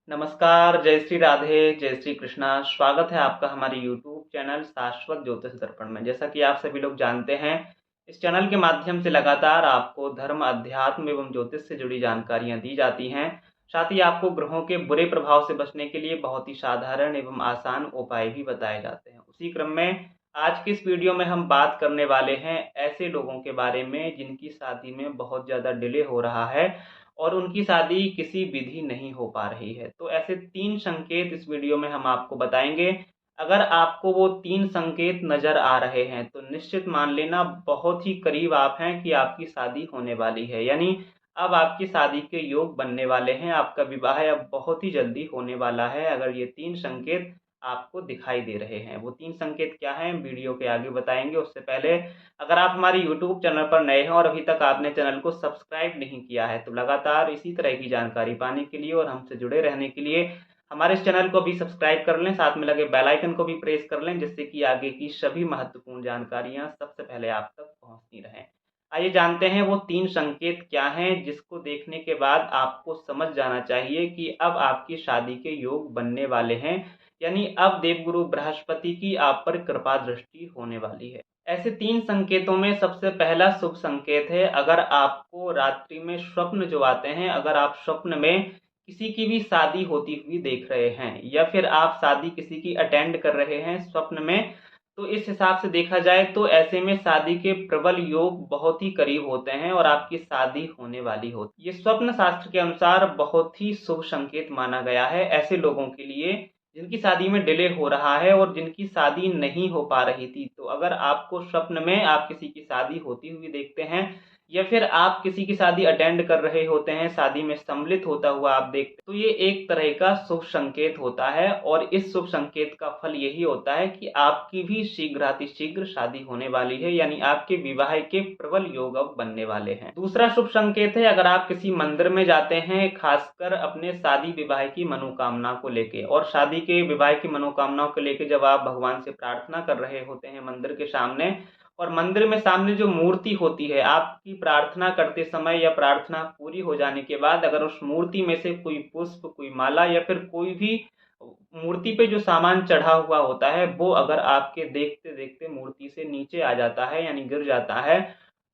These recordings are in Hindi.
नमस्कार, जय श्री राधे, जय श्री कृष्णा। स्वागत है आपका हमारे यूट्यूब चैनल शाश्वत ज्योतिष दर्पण में। जैसा कि आप सभी लोग जानते हैं, इस चैनल के माध्यम से लगातार आपको धर्म, अध्यात्म एवं ज्योतिष से जुड़ी जानकारियां दी जाती हैं। साथ ही आपको ग्रहों के बुरे प्रभाव से बचने के लिए बहुत ही साधारण एवं आसान उपाय भी बताए जाते हैं। उसी क्रम में आज की इस वीडियो में हम बात करने वाले हैं ऐसे लोगों के बारे में जिनकी शादी में बहुत ज़्यादा डिले हो रहा है और उनकी शादी किसी विधि नहीं हो पा रही है। तो ऐसे 3 संकेत इस वीडियो में हम आपको बताएँगे। अगर आपको वो 3 संकेत नज़र आ रहे हैं तो निश्चित मान लेना बहुत ही करीब आप हैं कि आपकी शादी होने वाली है। यानी अब आपकी शादी के योग बनने वाले हैं, आपका विवाह अब बहुत ही जल्दी होने वाला है अगर ये 3 संकेत आपको दिखाई दे रहे हैं। वो 3 संकेत क्या हैं वीडियो के आगे बताएँगे। उससे पहले अगर आप हमारे यूट्यूब चैनल पर नए हैं और अभी तक आपने चैनल को सब्सक्राइब नहीं किया है तो लगातार इसी तरह की जानकारी पाने के लिए और हमसे जुड़े रहने के लिए हमारे इस चैनल को भी सब्सक्राइब कर लें, साथ में लगे बेल आइकन को भी प्रेस कर लें, जिससे कि आगे की सभी महत्वपूर्ण जानकारियां सबसे पहले आप तक पहुंचती रहें। आइए जानते हैं वो 3 संकेत क्या हैं जिसको देखने के बाद आपको समझ जाना चाहिए कि अब आपकी शादी के योग बनने वाले हैं। यानी अब देवगुरु बृहस्पति की आप पर कृपा दृष्टि होने वाली है। ऐसे 3 संकेतों में सबसे पहला शुभ संकेत है, अगर आपको रात्रि में स्वप्न जो आते हैं, अगर आप स्वप्न में किसी की भी शादी होती हुई देख रहे हैं या फिर आप शादी किसी की अटेंड कर रहे हैं स्वप्न में, तो इस हिसाब से देखा जाए तो ऐसे में शादी के प्रबल योग बहुत ही करीब होते हैं और आपकी शादी होने वाली होती है। ये स्वप्न शास्त्र के अनुसार बहुत ही शुभ संकेत माना गया है ऐसे लोगों के लिए जिनकी शादी में डिले हो रहा है और जिनकी शादी नहीं हो पा रही थी। तो अगर आपको स्वप्न में आप किसी की शादी होती हुई देखते हैं या फिर आप किसी की शादी अटेंड कर रहे होते हैं, शादी में सम्मिलित होता हुआ आप देखते हैं, तो ये एक तरह का शुभ संकेत होता है और इस शुभ संकेत का फल यही होता है कि आपकी भी शीघ्रातिशीघ्र शादी होने वाली है। यानी आपके विवाह के प्रबल योग अब बनने वाले हैं। दूसरा शुभ संकेत है, अगर आप किसी मंदिर में जाते हैं खासकर अपने शादी विवाह की मनोकामना को लेके, और शादी के विवाह की मनोकामनाओं को लेके जब आप भगवान से प्रार्थना कर रहे होते हैं मंदिर के सामने, और मंदिर में सामने जो मूर्ति होती है, आपकी प्रार्थना करते समय या प्रार्थना पूरी हो जाने के बाद अगर उस मूर्ति में से कोई पुष्प, कोई माला या फिर कोई भी मूर्ति पे जो सामान चढ़ा हुआ होता है वो अगर आपके देखते देखते मूर्ति से नीचे आ जाता है यानी गिर जाता है,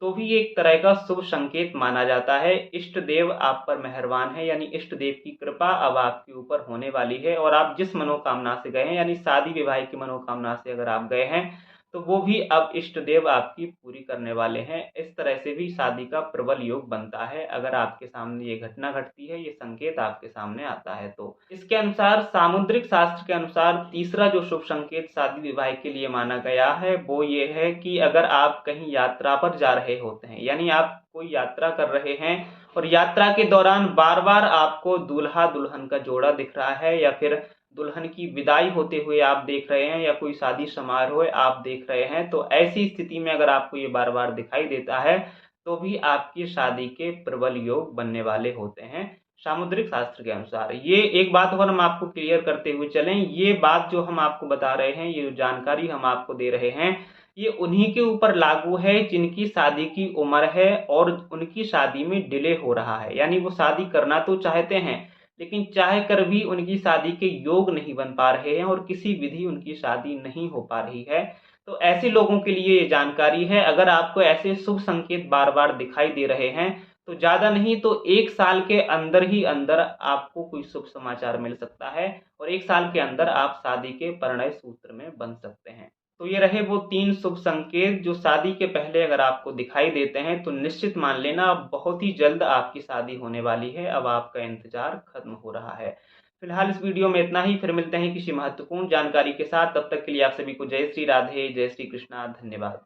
तो भी एक तरह का शुभ संकेत माना जाता है। इष्ट देव आप पर मेहरबान है, यानी इष्ट देव की कृपा अब आपके ऊपर होने वाली है और आप जिस मनोकामना से गए हैं यानी शादी विवाह की मनोकामना से अगर आप गए हैं तो वो भी अब इष्ट देव आपकी पूरी करने वाले हैं। इस तरह से भी शादी का प्रबल योग बनता है अगर आपके सामने ये घटना घटती है, ये संकेत आपके सामने आता है। तो इसके अनुसार सामुद्रिक शास्त्र के अनुसार तीसरा जो शुभ संकेत शादी विवाह के लिए माना गया है वो ये है कि अगर आप कहीं यात्रा पर जा रहे होते हैं, यानी आप कोई यात्रा कर रहे हैं और यात्रा के दौरान बार बार आपको दूल्हा दुल्हन का जोड़ा दिख रहा है या फिर दुल्हन की विदाई होते हुए आप देख रहे हैं या कोई शादी समारोह आप देख रहे हैं, तो ऐसी स्थिति में अगर आपको ये बार बार दिखाई देता है तो भी आपकी शादी के प्रबल योग बनने वाले होते हैं सामुद्रिक शास्त्र के अनुसार। ये एक बात और हम आपको क्लियर करते हुए चलें, ये बात जो हम आपको बता रहे हैं, ये जानकारी हम आपको दे रहे हैं, ये उन्हीं के ऊपर लागू है जिनकी शादी की उम्र है और उनकी शादी में डिले हो रहा है। यानी वो शादी करना तो चाहते हैं लेकिन चाह कर भी उनकी शादी के योग नहीं बन पा रहे हैं और किसी विधि उनकी शादी नहीं हो पा रही है। तो ऐसे लोगों के लिए ये जानकारी है, अगर आपको ऐसे शुभ संकेत बार बार दिखाई दे रहे हैं तो ज़्यादा नहीं तो 1 साल के अंदर ही अंदर आपको कोई शुभ समाचार मिल सकता है और 1 साल के अंदर आप शादी के परिणय सूत्र में बन सकते हैं। तो ये रहे वो 3 शुभ संकेत जो शादी के पहले अगर आपको दिखाई देते हैं तो निश्चित मान लेना अब बहुत ही जल्द आपकी शादी होने वाली है, अब आपका इंतजार खत्म हो रहा है। फिलहाल इस वीडियो में इतना ही, फिर मिलते हैं किसी महत्वपूर्ण जानकारी के साथ। तब तक के लिए आप सभी को जय श्री राधे, जय श्री कृष्णा, धन्यवाद।